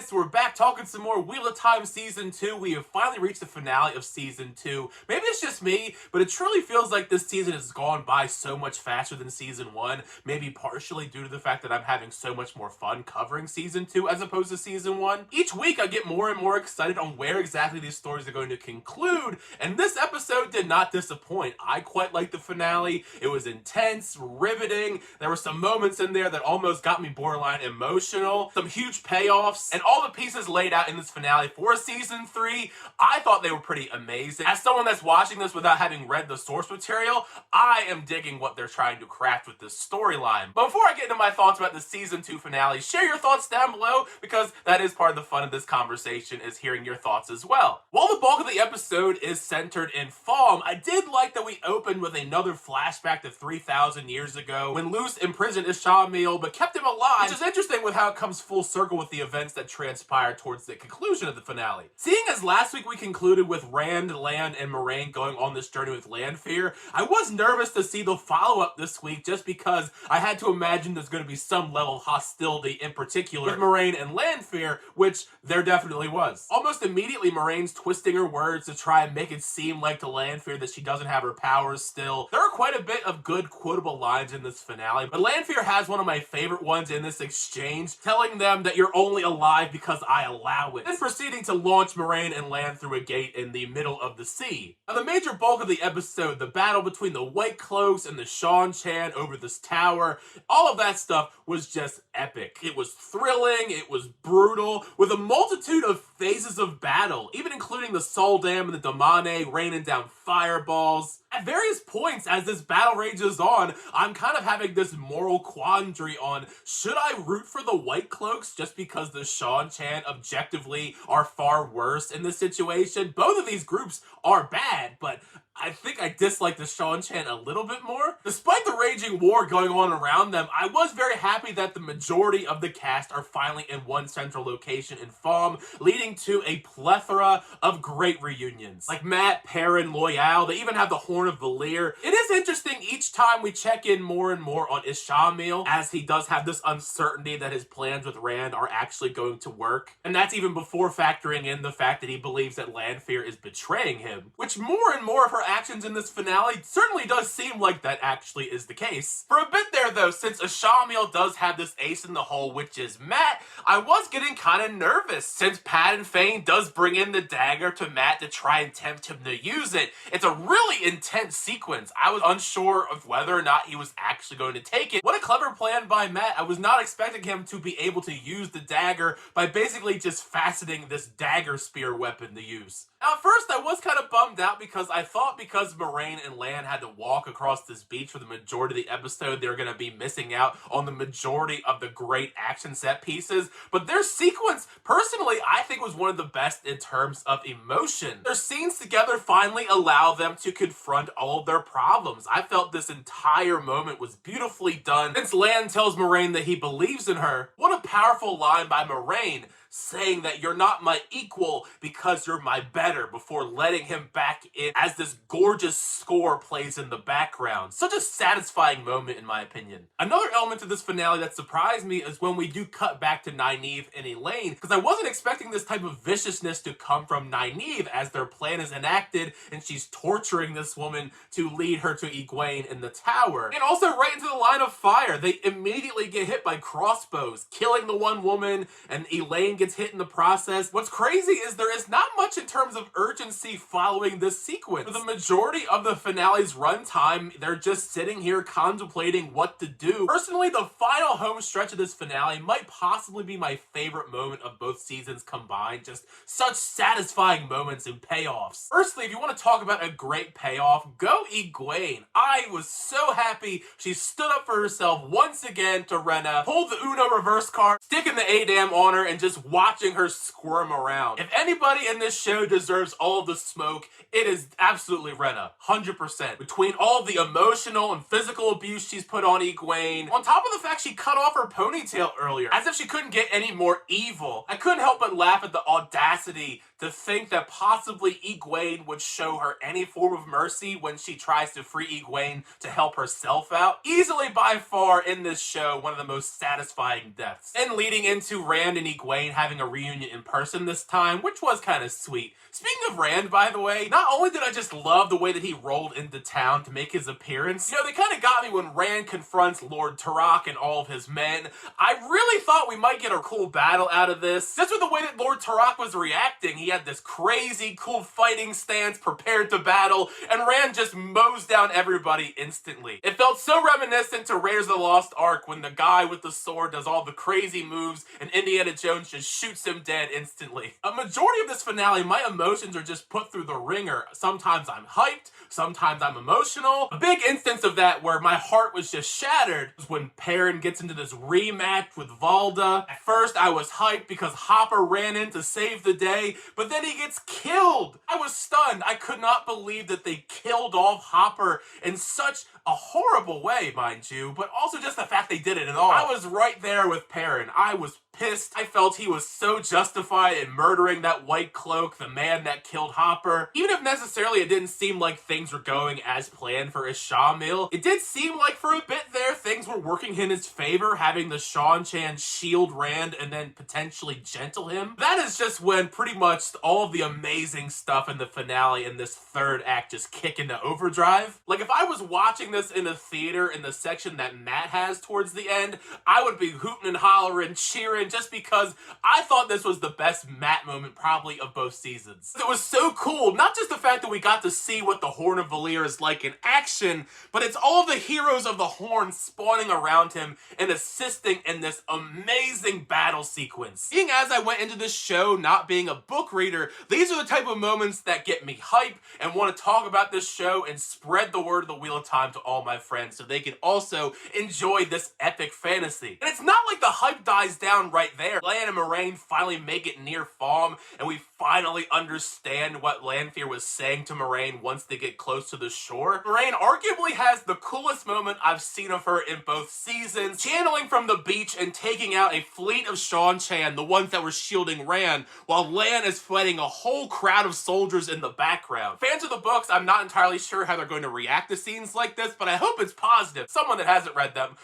guys, so we're back talking some more Wheel of Time Season 2. We have finally reached the finale of Season 2. Maybe it's just me, but it truly feels like this season has gone by so much faster than Season 1. Maybe partially due to the fact that I'm having so much more fun covering Season 2 as opposed to Season 1. Each week I get more and more excited on where exactly these stories are going to conclude, and this episode did not disappoint. I quite liked the finale. It was intense, riveting. There were some moments in there that almost got me borderline emotional. Some huge payoffs, and all the pieces laid out in this finale for Season 3, I thought they were pretty amazing. As someone that's watching this without having read the source material, I am digging what they're trying to craft with this storyline. But before I get into my thoughts about the Season 2 finale, share your thoughts down below, because that is part of the fun of this conversation, is hearing your thoughts as well. While the bulk of the episode is centered in Falm, I did like that we opened with another flashback to 3,000 years ago, when Luce imprisoned Ishamil but kept him alive, which is interesting with how it comes full circle with the events that transpire towards the conclusion of the finale. Seeing as last week we concluded with Rand, Lan, and Moraine going on this journey with Lanfear, I was nervous to see the follow-up this week just because I had to imagine there's going to be some level of hostility in particular with Moraine and Lanfear, which there definitely was. Almost immediately, Moraine's twisting her words to try and make it seem like to Lanfear that she doesn't have her powers still. There are quite a bit of good quotable lines in this finale, but Lanfear has one of my favorite ones in this exchange, telling them that you're only alive because I allow it, then proceeding to launch Moraine and Lan through a gate in the middle of the sea. Now, the major bulk of the episode, the battle between the White Cloaks and the Seanchan over this tower, all of that stuff was just epic. It was thrilling, it was brutal, with a multitude of phases of battle, even including the Soldam and the Damane raining down fireballs. At various points as this battle rages on, I'm kind of having this moral quandary on, should I root for the White Cloaks just because the Seanchan objectively are far worse in this situation? Both of these groups are bad, but I think I dislike the Seanchan a little bit more. Despite the raging war going on around them, I was very happy that the majority of the cast are finally in one central location in Falm, leading to a plethora of great reunions. Like Matt, Perrin, Loyal, they even have the Horn of Valir. It is interesting each time we check in more and more on Ishamil, as he does have this uncertainty that his plans with Rand are actually going to work. And that's even before factoring in the fact that he believes that Lanfear is betraying him, which more and more of her actions in this finale certainly does seem like that actually is the case. For a bit there though, since Ishamil does have this ace in the hole, which is Matt, I was getting kind of nervous, since Padan Fain does bring in the dagger to Matt to try and tempt him to use it. It's a really intense sequence. I was unsure of whether or not he was actually going to take it. What a clever plan by Matt. I was not expecting him to be able to use the dagger by basically just faceting this dagger spear weapon to use. Now, at first I was kind of bummed out because I thought because Moraine and Lan had to walk across this beach for the majority of the episode, they were going to be missing out on the majority of the great action set pieces. But their sequence, personally, I think was one of the best in terms of emotion. Their scenes together finally allow them to confront all of their problems. I felt this entire moment was beautifully done. Since Lan tells Moraine that he believes in her, what a powerful line by Moraine, saying that you're not my equal because you're my better, before letting him back in as this gorgeous score plays in the background. Such a satisfying moment in my opinion. Another element to this finale that surprised me is when we do cut back to Nynaeve and Elaine, because I wasn't expecting this type of viciousness to come from Nynaeve as their plan is enacted and she's torturing this woman to lead her to Egwene in the tower. And also right into the line of fire. They immediately get hit by crossbows, killing the one woman, and Elaine gets hit in the process. What's crazy is there is not much in terms of urgency following this sequence. For the majority of the finale's runtime, they're just sitting here contemplating what to do. Personally, the final home stretch of this finale might possibly be my favorite moment of both seasons combined. Just such satisfying moments and payoffs. Firstly, if you want to talk about a great payoff, go Egwene. I was so happy she stood up for herself once again to Rhenna, pulled the Uno reverse card, sticking the A-Dam on her, and just watching her squirm around. If anybody in this show deserves all of the smoke, it is absolutely Rhenna, 100%. Between all the emotional and physical abuse she's put on Egwene, on top of the fact she cut off her ponytail earlier, as if she couldn't get any more evil, I couldn't help but laugh at the audacity to think that possibly Egwene would show her any form of mercy when she tries to free Egwene to help herself out. Easily by far in this show, one of the most satisfying deaths. And leading into Rand and Egwene having a reunion in person this time, which was kind of sweet. Speaking of Rand, by the way, not only did I just love the way that he rolled into town to make his appearance, you know, they kind of got me when Rand confronts Lord Tarak and all of his men. I really thought we might get a cool battle out of this. Just with the way that Lord Tarak was reacting, he had this crazy, cool fighting stance, prepared to battle, and Rand just mows down everybody instantly. It felt so reminiscent to Raiders of the Lost Ark when the guy with the sword does all the crazy moves and Indiana Jones just shoots him dead instantly. A majority of this finale, my emotions are just put through the ringer. Sometimes I'm hyped, sometimes I'm emotional. A big instance of that where my heart was just shattered was when Perrin gets into this rematch with Valda. At first I was hyped because Hopper ran in to save the day, but then he gets killed. I was stunned. I could not believe that they killed off Hopper in such a horrible way, mind you, but also just the fact they did it at all. I was right there with Perrin. I was pissed. I felt he was so justified in murdering that White Cloak, the man that killed Hopper. Even if necessarily it didn't seem like things were going as planned for Ishamil, it did seem like for a bit there things were working in his favor, having the Shan-Chan shield Rand and then potentially gentle him. That is just when pretty much all of the amazing stuff in the finale in this third act just kick into overdrive. Like if I was watching this in a theater in the section that Matt has towards the end, I would be hooting and hollering, cheering, just because I thought this was the best Matt moment probably of both seasons. It was so cool, not just the fact that we got to see what the Horn of Valyr is like in action, but it's all the heroes of the Horn spawning around him and assisting in this amazing battle sequence. Being as I went into this show not being a book reader, these are the type of moments that get me hype and want to talk about this show and spread the word of the Wheel of Time to all my friends so they can also enjoy this epic fantasy. And it's not like the hype dies down right there. Lan and Moiraine finally make it near Falm, and we finally understand what Lanfear was saying to Moiraine once they get close to the shore. Moiraine arguably has the coolest moment I've seen of her in both seasons, channeling from the beach and taking out a fleet of Shan-Chan, the ones that were shielding Rand, while Lan is fighting a whole crowd of soldiers in the background. Fans of the books, I'm not entirely sure how they're going to react to scenes like this, but I hope it's positive. Someone that hasn't read them,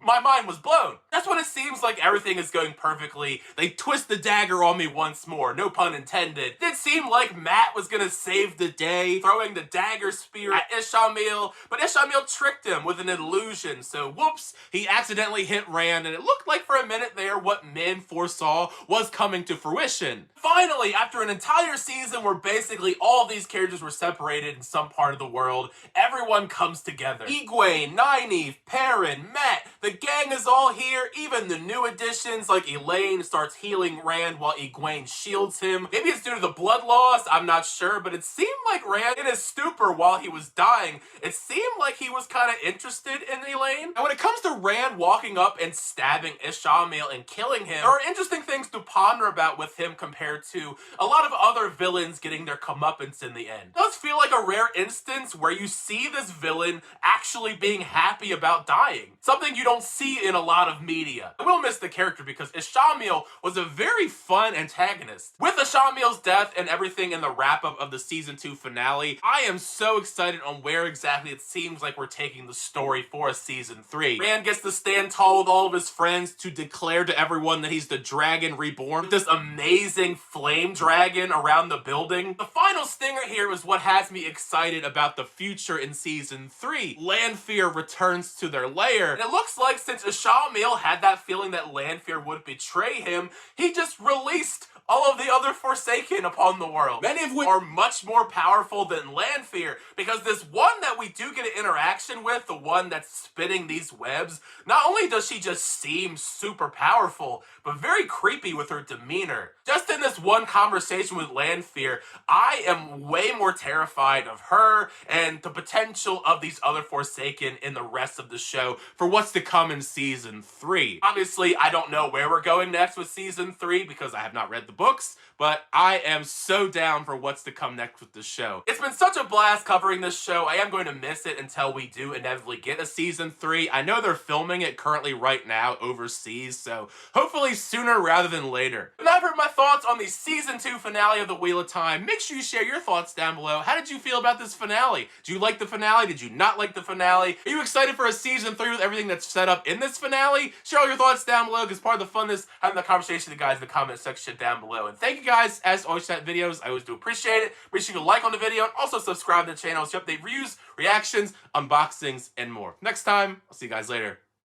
my mind was blown. That's when it seems like everything is going perfectly. They twist the dagger on me once more, no pun intended. It seemed like Matt was gonna save the day, throwing the dagger spear at Ishamil, but Ishamil tricked him with an illusion, so whoops, he accidentally hit Rand, and it looked like for a minute there what men foresaw was coming to fruition. Finally, after an entire season where basically all of these characters were separated in some part of the world, everyone comes together. Egwene, Nynaeve, Perrin, Matt, the gang is all here, even the new additions like Elaine starts healing Rand while Egwene shields him. Maybe it's due to the blood loss, I'm not sure, but it seemed like Rand in his stupor while he was dying, it seemed like he was kind of interested in Elaine. And when it comes to Rand walking up and stabbing Ishamil and killing him, there are interesting things to ponder about with him compared to a lot of other villains getting their comeuppance in the end. It does feel like a rare instance where you see this villain actually being happy about dying. Something you don't see in a lot of media. I will miss the character because Ishamil was a very fun antagonist. With Ishamil's death and everything in the wrap-up of the season 2 finale, I am so excited on where exactly it seems like we're taking the story for a season 3. Rand gets to stand tall with all of his friends to declare to everyone that he's the Dragon Reborn, with this amazing flame dragon around the building. The final stinger here is what has me excited about the future in season 3. Lanfear returns to their lair, and it looks like since Ishamil had that feeling that Lanfear would betray him, he just released all of the other Forsaken upon the world, many of which are much more powerful than Lanfear, because this one that we do get an interaction with, the one that's spinning these webs, not only does she just seem super powerful, but very creepy with her demeanor. Just in this one conversation with Lanfear, I am way more terrified of her and the potential of these other Forsaken in the rest of the show for what's to come in season 3. Obviously, I don't know where we're going next with season 3 because I have not read the books, but I am so down for what's to come next with the show. It's been such a blast covering this show. I am going to to miss it until we do inevitably get a season 3. I know they're filming it currently right now overseas, so hopefully sooner rather than later. But now I've heard my thoughts on the season 2 finale of The Wheel of Time. Make sure you share your thoughts down below. How did you feel about this finale? Do you like the finale? Did you not like the finale? Are you excited for a season 3 with everything that's set up in this finale? Share all your thoughts down below, because part of the fun is having the conversation with you guys in the comment section down below. And thank you guys, as always, for that videos. I always do appreciate it. Make sure you like on the video and also subscribe to the channel so you update reviews, reactions, unboxings, and more. Next time, I'll see you guys later.